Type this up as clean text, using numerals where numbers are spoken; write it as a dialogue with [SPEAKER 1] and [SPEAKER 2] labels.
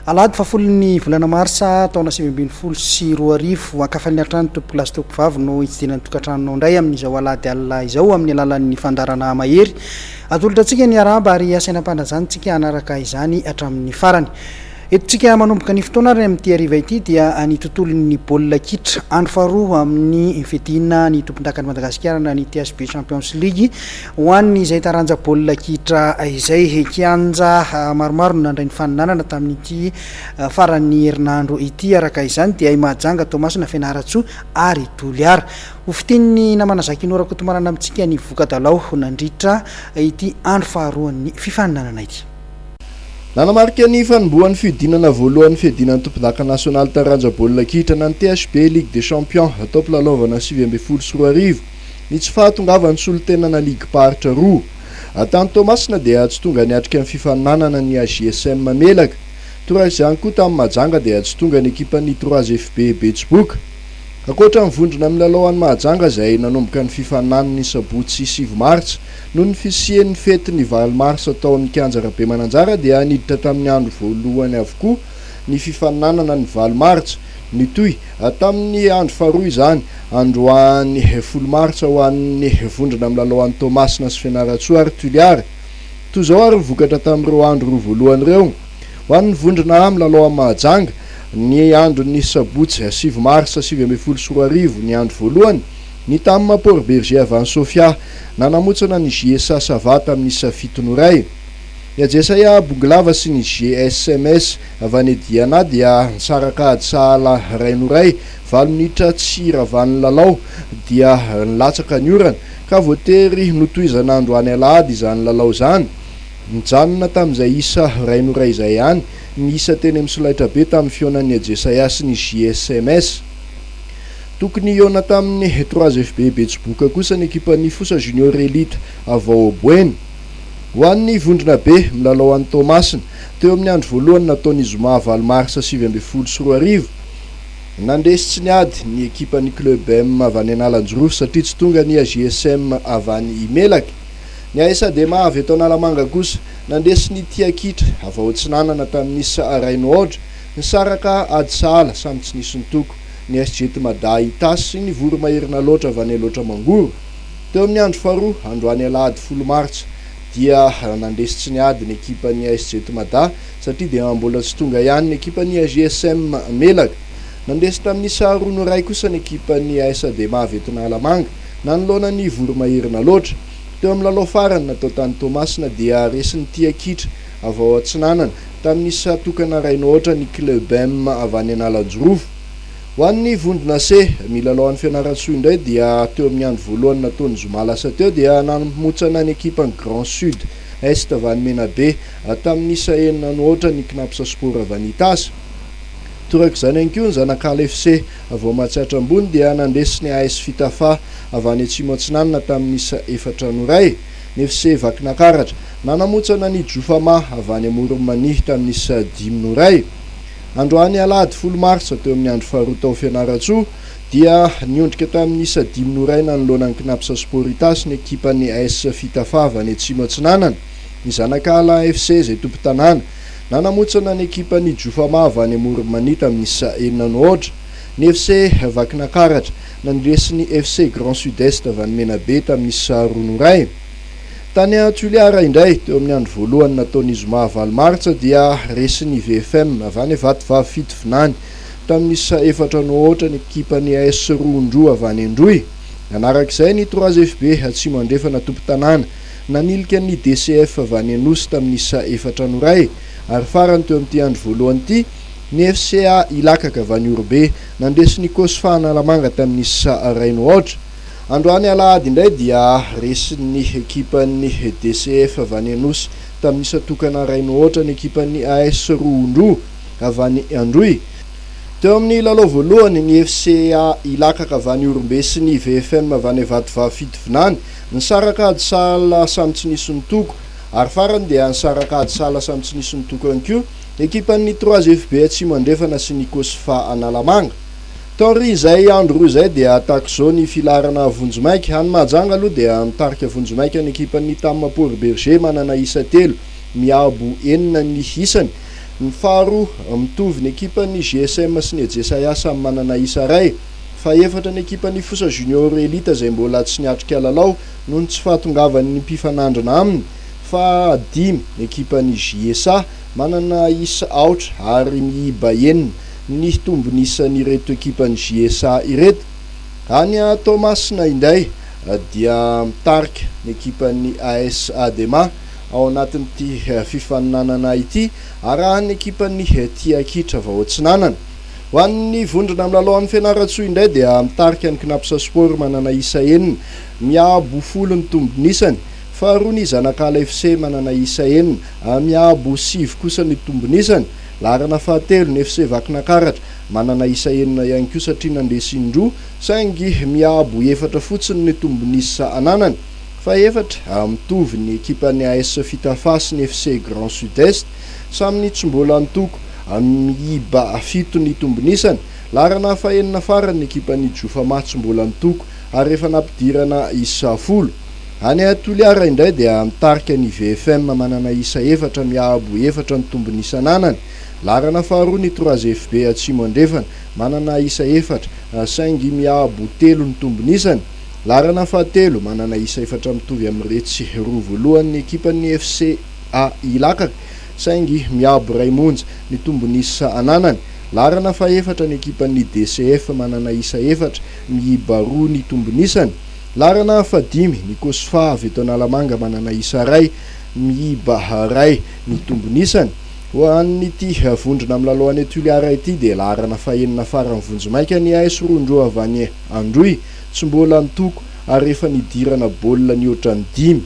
[SPEAKER 1] Alady fa folony volana marsa taona 2024 akafan'ny atrano tompolasy tompivavy no itsidinan'ny tokantrano ndray amin'izao alady alina izao amin'ny alalan'ny fandarana mahery atolotra antsika ny araba ary asainam-pandrazana tsika anaraka izany hatramin'ny farany. Eto tsika manomboka ny fotoana ary amin'ity hariva ity dia ny tontolon'ny baolina kitra andro faharoa amin'ny fedina ny tompondrakan'i Madagasikara na ny Thb Champions Ligue ho an'ny izay taranja baolina kitra izay kianja maromaro no nandray ny faninanana tamin'ity farany herinandro ity. Araka izany dia Mahajanga Tomasina Fianaratsoa ary Toliara ho fiteny namana zakinorako tomarana amintsika ny vokadalao nandritra ity andro faharoan'ny fifaninanana ity.
[SPEAKER 2] Nanamarika ny fanombohan'ny fidinana voalohany fidinan'ny tompondaka nasionaly taranja baolina kitra na ny Thb Ligue des Champions atao mpilalovanà 2024 ny tsy fahatongavany solotenana Ligue paritra roa. Tany Tomasina dia tsy tonga niatrika amin'ny fifaninanana ny AGSM Mamelaka. Toa izany koa tamin'ny Mahajanga dia tsy tonga ny ekipan'ny 3FB Betsiboka. Ankoatra mivondrona amin'ny lalaoan'ny Mahajanga izay nanomboka ny fifaninanany sabotsy 7 martsa noho ny fisian'ny fety ny 20 martsa taon'ny Kianjarabe Mananjara dia niditra tamin'ny andro voalohany avokoa ny fifaninanana ny 20 martsa nitoy tamin'ny andro faharoa izany androany 10 martsa ho an'ny vondrona amin'ny lalaoan'ny Tomasina sy Fianaratsoa ary Toliara. Toy izao ary vokatra tamin'ireo andro voalohany ireo ho an'ny vondrona amin'ny lalaoan'ny Mahajanga ny andro ny sabotsy 7 marsa 2024 ny andro voalohany ny tamin'ny Maporo Berger avy any Sofia nanamotsana ny GSA Savata amin'ny isa 7 noray. Iajesa Bonglava sy ny GSMS avy any Diana dia nisaraka ady sahala ray noray 20 minitra tsy ravan'ny lalao dia nilatsaka ny orana ka voatery notohizana andro any alahady izany lalao izany. Mijanona tamin'izay isa ray noray izay ihany ny isa teny amin'ny solaitra be tamin'ny fionan'ny Iajesa sy ny GSMS. Tokony iona tamin'ny 3FB Betsiboka kosa ny ekipan'ny Fosa Junior Elite avao Boeny. Ho an'ny vondrona be milalao an'ny Tomasina teo amin'ny andro voalohany nataon'ny Zoma 20 marsa 2024 nandresy tsy niady ny ekipan'ny Club M avy any Analanjorofo satria tsy tonga ny AGSM avy any Imelaka. Ny ASDM avy eto Analamanga kosa nandresy ny Tia Kitra avao Tsinanana tamin'ny isa Rainohatra nisaraka ady sahala samy tsy nisy nitoko ny SG Mada Itasy sy ny Voro Mahirina loatra avy any loatra Mangoro. Teo amin'ny andro faharoa androany alahady 10 martsa dia nandresy tsy niady ny ekipan'ny SG Mada satria dia mbola tsy tonga ihany ny ekipan'ny AGSM Melaka. Nandresy tamin'ny isa roa noray kosa ny ekipan'ny ASDM avy eto Analamanga nanoloana ny Voro Mahirina loatra. Teo amin'ny lalao farany natao tany Tomasina dia resin'ny Tia Kitra avao Tsinanana tamin'ny isa tokana Rainohatra ny Club M avy any Analanjorofo. Ho an'ny vondrona C milalaoan'ny Fianaratsoa indray dia teo amin'ny andro voalohany nataon'ny Zoma lasa teo dia namotsana ny ekipan'ny Grand Sud Est avy any Menabe tamin'ny isa 9 nohatra ny Knapsa Sport avy any Itasy. Toraka izany ihany koa ny Zanakala FC avao Mahatsiatra ambony dia nandresy ny AS Fitafa avy any Atsimo Atsinanana tamin'ny isa 4 noray. Ny FC Vakinakaratra nanamotsana ny Jofama avy any Moromani tamin'ny isa 5 noray. Androany alahady 10 martsa teo amin'ny andro faharoa tao Fianaratsoa dia niondrika tamin'ny isa 5 noray nanoloana ny Knapsa Sport Itasy ny ekipan'ny AS Fitafa avy any Atsimo Atsinanana. Ny Zanakala FC izay tompo tanàna nanamotsana ny ekipan'ny Jofama avy any Moromani tamin'ny isa 4 nohatra. Ny FC Vakinakaratra nandresy ny FC Grand Sud-Est avy any Menabe tamin'ny isa 2 noray. Tany Toliara indray teo amin'ny andro voalohany nataon'ny Zoma 20 martsa dia resin'ny VFM avy any Vatovavy Fitovinany tamin'ny isa 4 nohatra ny ekipan'ny AS Rondro avy any Androy. Anarak'izay ny 3FB Atsimo Andrefana tompo tanàna nanilika ny DCF avy any Anosy tamin'ny isa 4 noray. Ary farany teo amin'ity andro voalohany ity ny FCA Ilakaka avy any Orbe nandresy ny Kosfa Analamanga tamin'ny isa 2 nohatra. Androany alahady indray dia resin'ny ekipan'ny DCF avy any Anosy tamin'ny isa tokana 2 nohatra ny ekipan'ny AS Rondro avy any Androy. Teo amin'ny lalao voalohany ny FCA Ilakaka avy any Orbe sy ny VFM avy any Vatovavy Fitovinany nisaraka ady sahala samy tsy nisy nitoko. Ary farany dia nisaraka ady sahala samy tsy nisy nitoko ihany koa ekipan'ny 3FB Atsimo Andrefana sy ny Kosfa Analamanga. Taory izay andro roa izay dia tahaka izao ny filarana Vonjomaika. Any Mahajanga aloha dia mitarika Vonjomaika ny ekipan'ny tamin'ny Maporo Berger manana isa 3 miabo 4 ny isany. Ny faharoa mitovy ny ekipan'ny GSM sy ny Jesaya samy manana isa ray. Faefatra ny ekipan'ny Fosa Junior Elite izay mbola tsy niatrika lalao noho ny tsy fahatongavan'ny mpifanandrana aminy. Fa dimy ny ekipan'ny JSA manana isa aotra ary miiba enina ny tombonisan'ireto ekipan'ny JSA ireto. Any a Thomasina inday dia mitarika ny ekipan'ny AS Adema ao anatin'ity fifaninanana ity arahany ekipan'ny Tia Kitra vao Atsinanana. Ho an'ny vondrona amin'ny lalaon'ny Fianaratsoa indray dia mitarika ny Knapsa Sport manana isa enina, miabo 10 ny tombonisany. Faharoa ny Zanakala FC manana isa enina, miabo 7 kosa ny tombonisany. Larana fahatelo ny FC Vakinakaratra manana isa enina ihany koa satria nandesindroa saingy miabo 4 fotsiny ny tombonisa ananany. Faefatra mitovy ny ekipan'ny AS Fitafa sy ny FC Grand Sud-Est samy nitsombola antoko miiba 7 ny tombonisany. Larana fahenina farany ny ekipan'ny Jofa matsombola antoko ary efa nampidirana isa 10. Any a Toliara indray dia mitarika ny VFM manana isa 4 miabo 4 ny tombonisa ananany. Larana faharoa ny 3FB Atsimo Andrefana manana isa 4 saingy miabo 3 ny tombonisany. Larana fahatelo manana isa 4 mitovy amin'iretsy roa voalohany ny ekipan'ny FCA Ilakaka saingy miabo ray monja ny tombonisa ananany. Larana faefatra ny ekipan'ny DCF manana isa 4 miiba 2 ny tombonisany. Larana fadimy ny Kosfa avy eto Analamanga manana isa ray miiba ray ny tombonisany. Ho an'ity vondrona amin'ny lalaon'ny Toliara ity dia larana fahenina farany Vonjomaika ny AS Rondro avy any Androy tsy mbola nitoko ary efa nidirana baolina ny ohatran'ny 5.